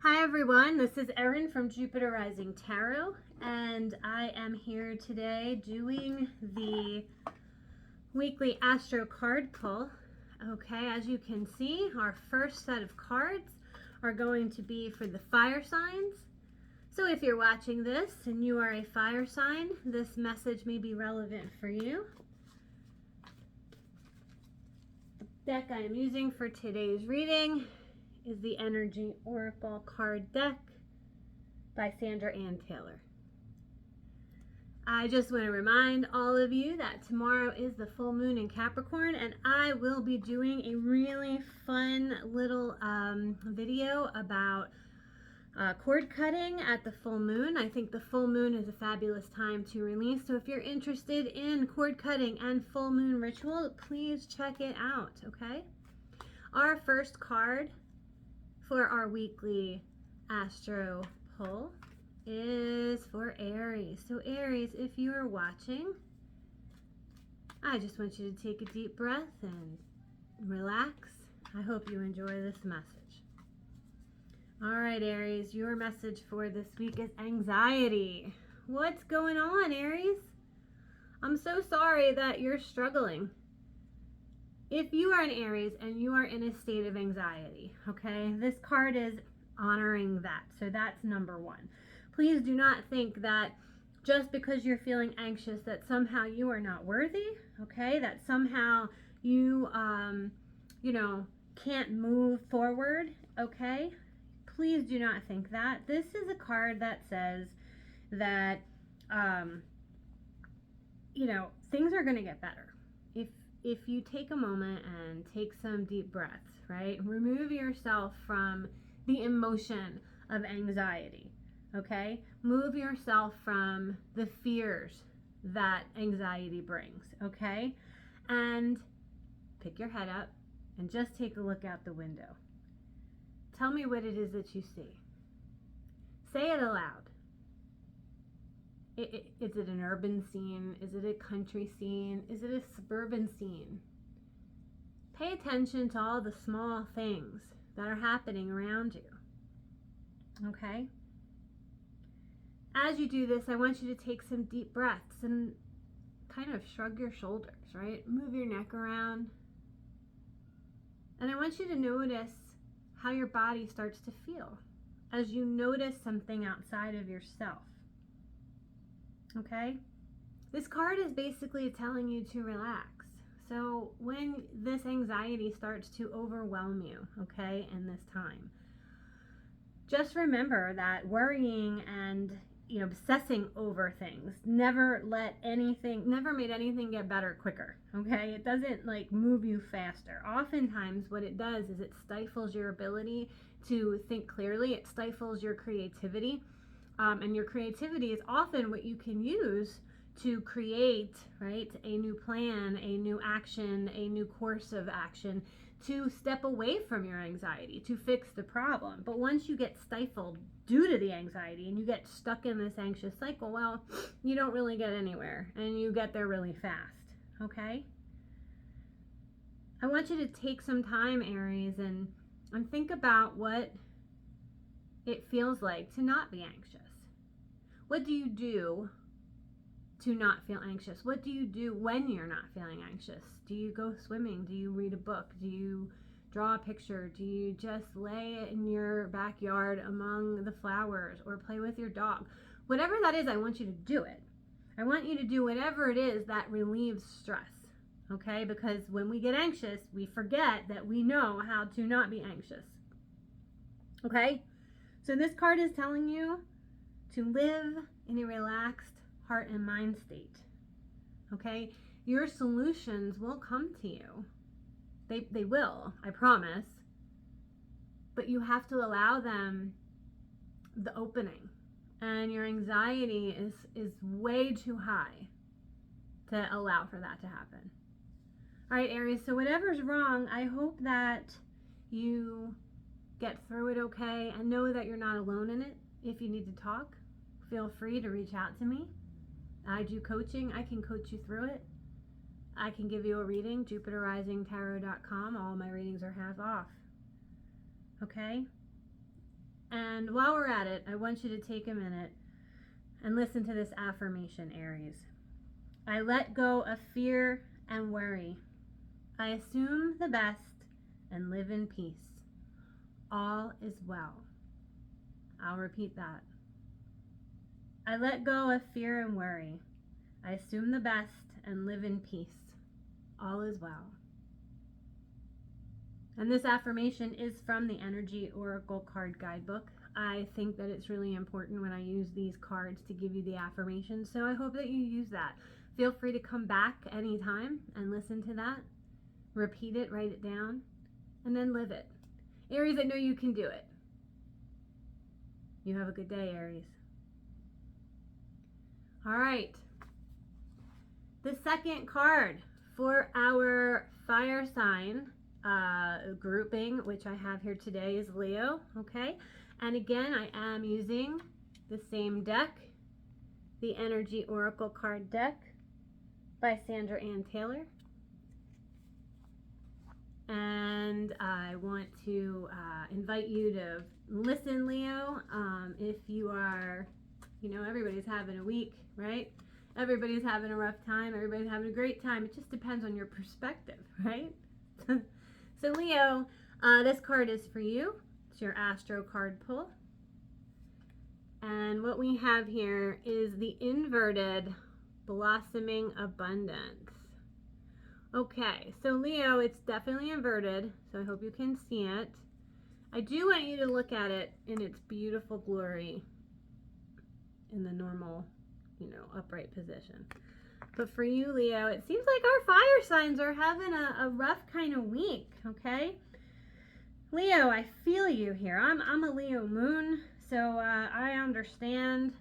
Hi everyone, this is Erin from Jupiter Rising Tarot, and I am here today doing the weekly astro card pull. Okay, as you can see, our first set of cards are going to be for the fire signs. So if you're watching this and you are a fire sign, this message may be relevant for you. The deck I am using for today's reading is the Energy Oracle card deck by Sandra Anne Taylor. I just want to remind all of you that tomorrow is the full moon in Capricorn, and I will be doing a really fun little video about cord cutting at the full moon. I think the full moon is a fabulous time to release, so if you're interested in cord cutting and full moon ritual, please check it out, okay? Our first card for our weekly astro pull is for Aries. So Aries, if you are watching, I just want you to take a deep breath and relax. I hope you enjoy this message. All right, Aries, your message for this week is anxiety. What's going on, Aries? I'm so sorry that you're struggling. If you are an Aries and you are in a state of anxiety, okay, this card is honoring that. So that's number one. Please do not think that just because you're feeling anxious that somehow you are not worthy, okay, that somehow you, can't move forward, okay? Please do not think that. This is a card that says that, things are going to get better. If you take a moment and take some deep breaths, right? Remove yourself from the emotion of anxiety, okay? Move yourself from the fears that anxiety brings, okay? And pick your head up and just take a look out the window. Tell me what it is that you see. Say it aloud. Is it an urban scene? Is it a country scene? Is it a suburban scene? Pay attention to all the small things that are happening around you. Okay? As you do this, I want you to take some deep breaths and kind of shrug your shoulders, right? Move your neck around. And I want you to notice how your body starts to feel as you notice something outside of yourself. Okay? This card is basically telling you to relax. So when this anxiety starts to overwhelm you, okay, in this time, just remember that worrying and obsessing over things never made anything get better quicker, okay? It doesn't move you faster. Oftentimes what it does is it stifles your ability to think clearly. It stifles your creativity. And your creativity is often what you can use to create, right, a new plan, a new action, a new course of action to step away from your anxiety, to fix the problem. But once you get stifled due to the anxiety and you get stuck in this anxious cycle, well, you don't really get anywhere and you get there really fast, okay? I want you to take some time, Aries, and think about what it feels like to not be anxious. What do you do to not feel anxious? What do you do when you're not feeling anxious? Do you go swimming? Do you read a book? Do you draw a picture? Do you just lay in your backyard among the flowers or play with your dog? Whatever that is, I want you to do it. I want you to do whatever it is that relieves stress, okay? Because when we get anxious, we forget that we know how to not be anxious, okay? So this card is telling you to live in a relaxed heart and mind state, okay? Your solutions will come to you. They will, I promise. But you have to allow them the opening. And your anxiety is way too high to allow for that to happen. All right, Aries, so whatever's wrong, I hope that you get through it okay and know that you're not alone in it. If you need to talk, feel free to reach out to me. I do coaching. I can coach you through it. I can give you a reading, jupiterrisingtarot.com. All my readings are half off. Okay? And while we're at it, I want you to take a minute and listen to this affirmation, Aries. I let go of fear and worry. I assume the best and live in peace. All is well. I'll repeat that. I let go of fear and worry. I assume the best and live in peace. All is well. And this affirmation is from the Energy Oracle Card Guidebook. I think that it's really important when I use these cards to give you the affirmation, so I hope that you use that. Feel free to come back anytime and listen to that. Repeat it, write it down, and then live it. Aries, I know you can do it. You have a good day, Aries. All right. The second card for our fire sign grouping, which I have here today, is Leo. Okay. And again, I am using the same deck, the Energy Oracle Card deck by Sandra Anne Taylor. And I want to invite you to listen, Leo. If you are, everybody's having a week, right? Everybody's having a rough time. Everybody's having a great time. It just depends on your perspective, right? So, Leo, this card is for you. It's your Astro card pull. And what we have here is the inverted blossoming abundance. Okay, so Leo, it's definitely inverted, so I hope you can see it. I do want you to look at it in its beautiful glory in the normal, upright position. But for you, Leo, it seems like our fire signs are having a rough kind of week, okay? Leo, I feel you here. I'm a Leo moon, so I understand,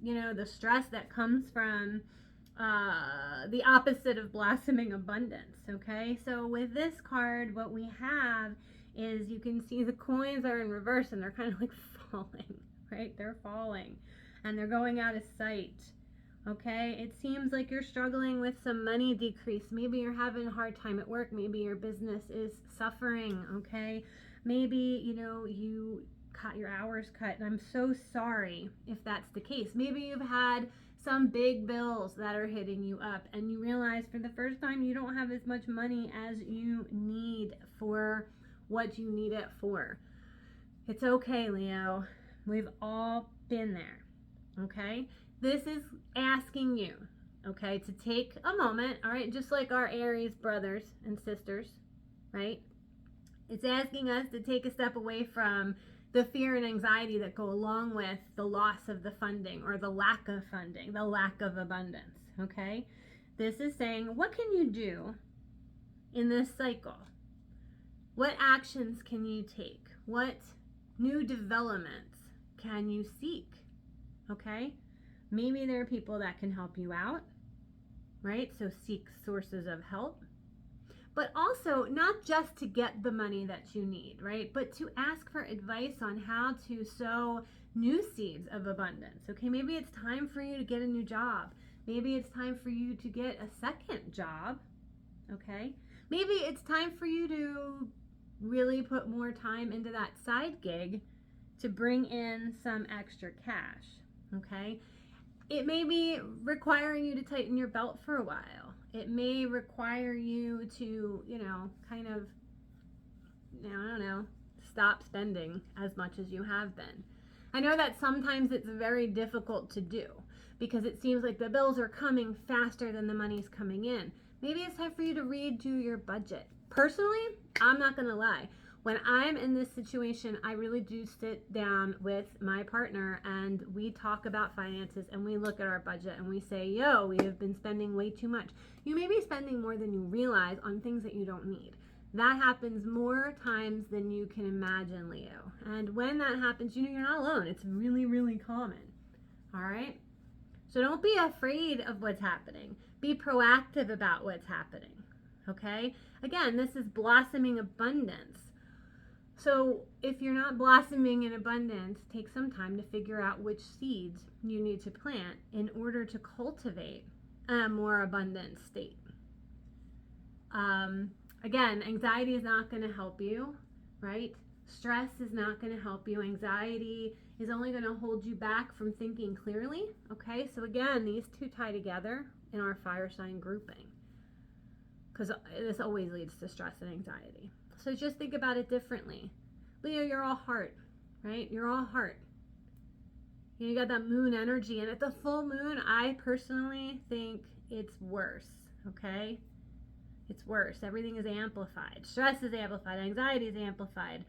the stress that comes from the opposite of blossoming abundance. Okay, so with this card, what we have is, you can see the coins are in reverse and they're kind of like falling, right? They're falling and they're going out of sight. Okay, it seems like you're struggling with some money decrease. Maybe you're having a hard time at work. Maybe your business is suffering. Okay, maybe you got your hours cut, and I'm so sorry if that's the case. Maybe you've had some big bills that are hitting you up, and you realize for the first time you don't have as much money as you need for what you need it for. It's okay, Leo. We've all been there. Okay, this is asking you, okay, to take a moment, all right, just like our Aries brothers and sisters, right? It's asking us to take a step away from the fear and anxiety that go along with the loss of the funding, or the lack of funding, the lack of abundance, okay? This is saying, what can you do in this cycle? What actions can you take? What new developments can you seek? Okay? Maybe there are people that can help you out, right? So seek sources of help. But also, not just to get the money that you need, right? But to ask for advice on how to sow new seeds of abundance. Okay, maybe it's time for you to get a new job. Maybe it's time for you to get a second job. Okay, maybe it's time for you to really put more time into that side gig to bring in some extra cash. Okay, it may be requiring you to tighten your belt for a while. It may require you to, kind of, stop spending as much as you have been. I know that sometimes it's very difficult to do because it seems like the bills are coming faster than the money's coming in. Maybe it's time for you to redo your budget. Personally, I'm not going to lie. When I'm in this situation, I really do sit down with my partner and we talk about finances and we look at our budget and we say, we have been spending way too much. You may be spending more than you realize on things that you don't need. That happens more times than you can imagine, Leo. And when that happens, you're not alone. It's really, really common. All right? So don't be afraid of what's happening. Be proactive about what's happening. Okay? Again, this is blossoming abundance. So if you're not blossoming in abundance, take some time to figure out which seeds you need to plant in order to cultivate a more abundant state. Again, anxiety is not going to help you, right? Stress is not going to help you. Anxiety is only going to hold you back from thinking clearly. Okay, so again, these two tie together in our fire sign grouping, because this always leads to stress and anxiety. So just think about it differently. Leo, you're all heart, right? You're all heart. You got that moon energy, and at the full moon, I personally think it's worse, okay? It's worse. Everything is amplified. Stress is amplified. Anxiety is amplified.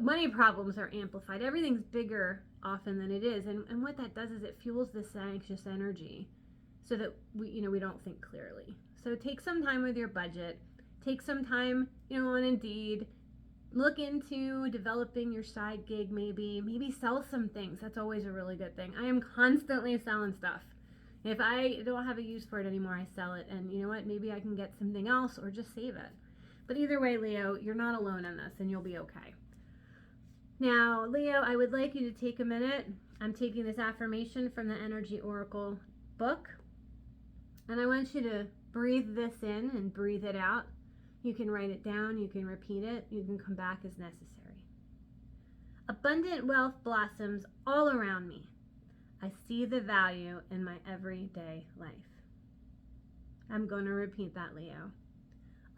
Money problems are amplified. Everything's bigger often than it is. And what that does is it fuels this anxious energy so that we don't think clearly. So take some time with your budget. Take some time, on Indeed. Look into developing your side gig, maybe sell some things. That's always a really good thing. I am constantly selling stuff. If I don't have a use for it anymore, I sell it. And you know what? Maybe I can get something else or just save it. But either way, Leo, you're not alone in this and you'll be okay. Now, Leo, I would like you to take a minute. I'm taking this affirmation from the Energy Oracle book. And I want you to breathe this in and breathe it out. You can write it down, you can repeat it, you can come back as necessary. Abundant wealth blossoms all around me. I see the value in my everyday life. I'm going to repeat that, Leo.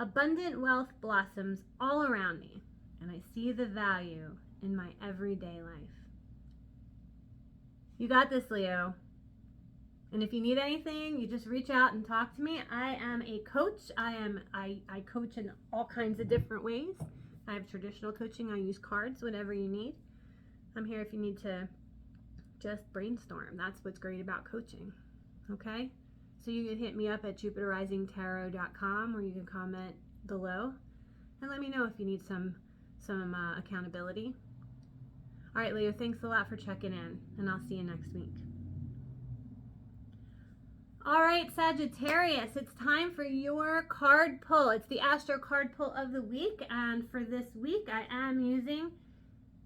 Abundant wealth blossoms all around me, and I see the value in my everyday life. You got this, Leo. And if you need anything, you just reach out and talk to me. I am a coach. I coach in all kinds of different ways. I have traditional coaching. I use cards, whatever you need. I'm here if you need to just brainstorm. That's what's great about coaching. Okay? So you can hit me up at jupiterrisingtarot.com, or you can comment below and let me know if you need some accountability. All right, Leo, thanks a lot for checking in, and I'll see you next week. All right, Sagittarius, it's time for your card pull. It's the Astro card pull of the week, and for this week, I am using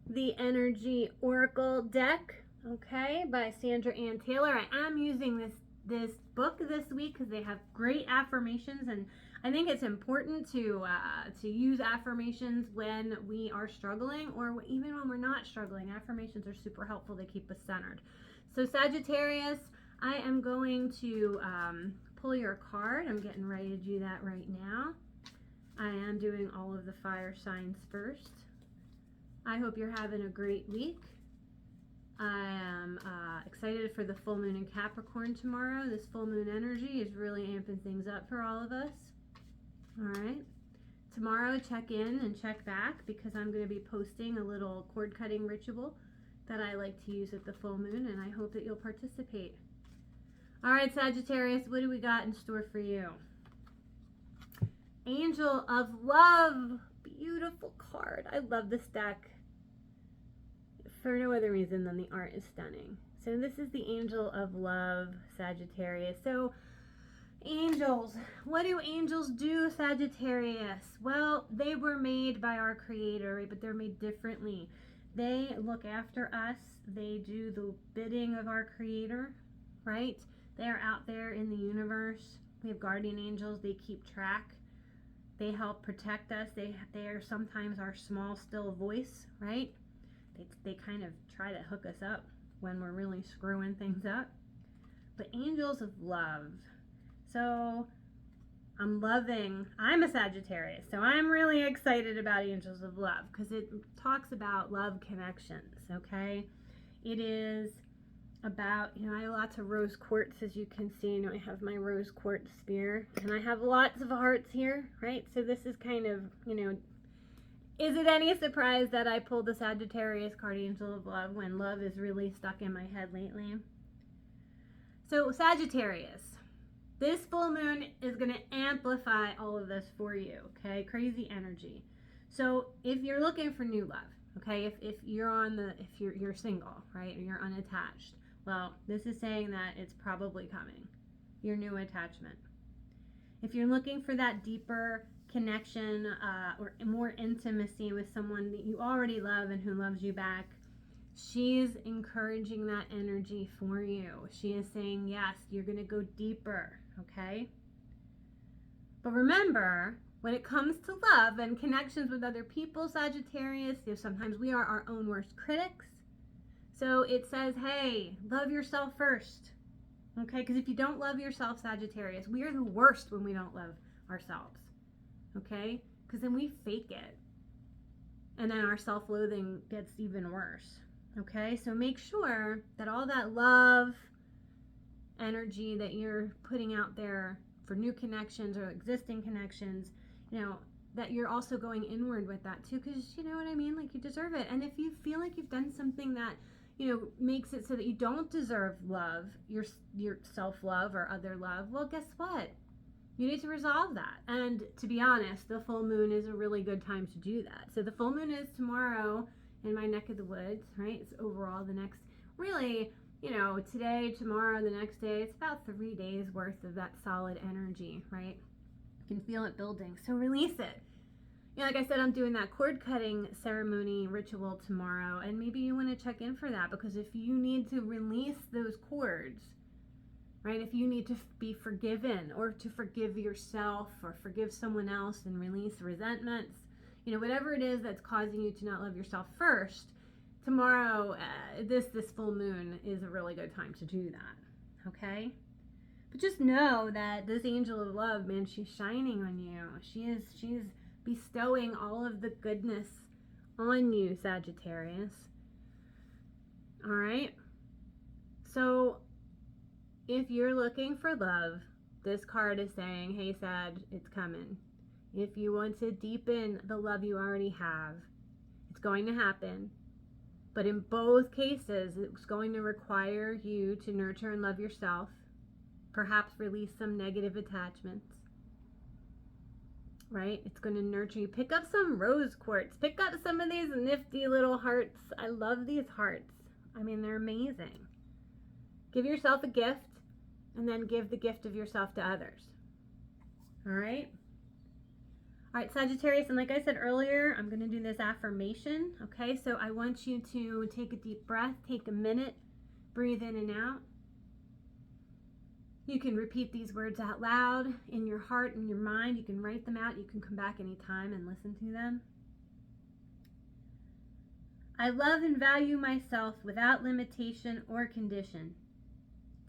the Energy Oracle deck, okay, by Sandra Anne Taylor. I am using this book this week because they have great affirmations, and I think it's important to use affirmations when we are struggling, or even when we're not struggling. Affirmations are super helpful to keep us centered. So Sagittarius, I am going to pull your card. I'm getting ready to do that right now. I am doing all of the fire signs first. I hope you're having a great week. I am excited for the full moon in Capricorn tomorrow. This full moon energy is really amping things up for all of us. All right. Tomorrow, check in and check back, because I'm going to be posting a little cord cutting ritual that I like to use at the full moon, and I hope that you'll participate. All right, Sagittarius, what do we got in store for you? Angel of Love. Beautiful card. I love this deck for no other reason than the art is stunning. So this is the Angel of Love, Sagittarius. So angels, what do angels do, Sagittarius? Well, they were made by our Creator, right? But they're made differently. They look after us. They do the bidding of our Creator, right? They are out there in the universe. We have guardian angels. They keep track. They help protect us. They are sometimes our small, still voice, right? They kind of try to hook us up when we're really screwing things up. But angels of love. So I'm a Sagittarius, so I'm really excited about angels of love, because it talks about love connections, okay? It is about, I have lots of rose quartz, as you can see. I have my rose quartz spear, and I have lots of hearts here, right? So this is kind of, is it any surprise that I pulled the Sagittarius card, Angel of Love, when love is really stuck in my head lately? So Sagittarius, this full moon is going to amplify all of this for you, okay? Crazy energy. So if you're looking for new love, okay, if you're single, right, or you're unattached, well, this is saying that it's probably coming, your new attachment. If you're looking for that deeper connection or more intimacy with someone that you already love and who loves you back, she's encouraging that energy for you. She is saying, yes, you're going to go deeper, okay? But remember, when it comes to love and connections with other people, Sagittarius, sometimes we are our own worst critics. So it says, hey, love yourself first. Okay, because if you don't love yourself, Sagittarius, we are the worst when we don't love ourselves. Okay, because then we fake it. And then our self-loathing gets even worse. Okay, so make sure that all that love energy that you're putting out there for new connections or existing connections, that you're also going inward with that too, because you know what I mean, like you deserve it. And if you feel like you've done something that makes it so that you don't deserve love, your self-love or other love, well, guess what? You need to resolve that. And to be honest, the full moon is a really good time to do that. So the full moon is tomorrow in my neck of the woods, right? It's overall the next, really, today, tomorrow, the next day, it's about 3 days worth of that solid energy, right? You can feel it building. So release it. Like I said, I'm doing that cord cutting ceremony ritual tomorrow, and maybe you want to check in for that, because if you need to release those cords, right? If you need to be forgiven, or to forgive yourself or forgive someone else and release resentments, whatever it is that's causing you to not love yourself first, tomorrow, this full moon is a really good time to do that. Okay? But just know that this angel of love, man, she's shining on you. She's bestowing all of the goodness on you, Sagittarius. All right? So if you're looking for love, this card is saying, hey, Sag, it's coming. If you want to deepen the love you already have, it's going to happen. But in both cases, it's going to require you to nurture and love yourself, perhaps release some negative attachments, right? It's going to nurture you. Pick up some rose quartz. Pick up some of these nifty little hearts. I love these hearts. I mean, they're amazing. Give yourself a gift, and then give the gift of yourself to others. All right? All right, Sagittarius, and like I said earlier, I'm going to do this affirmation, okay? So I want you to take a deep breath, take a minute, breathe in and out. You can repeat these words out loud in your heart and your mind. You can write them out. You can come back anytime and listen to them. I love and value myself without limitation or condition.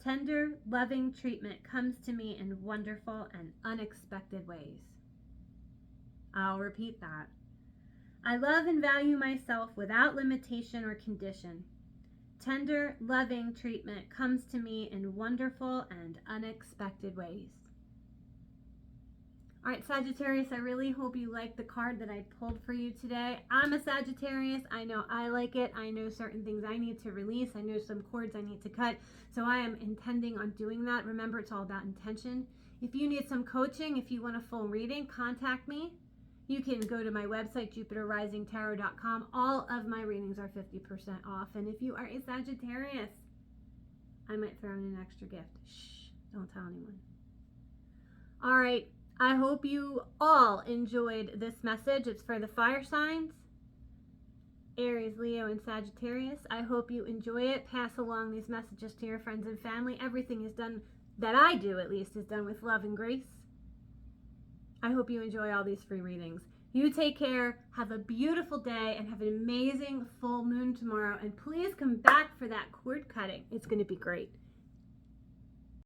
Tender, loving treatment comes to me in wonderful and unexpected ways. I'll repeat that. I love and value myself without limitation or condition. Tender, loving treatment comes to me in wonderful and unexpected ways. All right, Sagittarius, I really hope you like the card that I pulled for you today. I'm a Sagittarius. I know I like it. I know certain things I need to release. I know some cords I need to cut. So I am intending on doing that. Remember, it's all about intention. If you need some coaching, if you want a full reading, contact me. You can go to my website, JupiterRisingTarot.com. All of my readings are 50% off. And if you are a Sagittarius, I might throw in an extra gift. Shh, don't tell anyone. All right, I hope you all enjoyed this message. It's for the fire signs, Aries, Leo, and Sagittarius. I hope you enjoy it. Pass along these messages to your friends and family. Everything is done, that I do at least, is done with love and grace. I hope you enjoy all these free readings. You take care, have a beautiful day, and have an amazing full moon tomorrow. And please come back for that cord cutting. It's going to be great.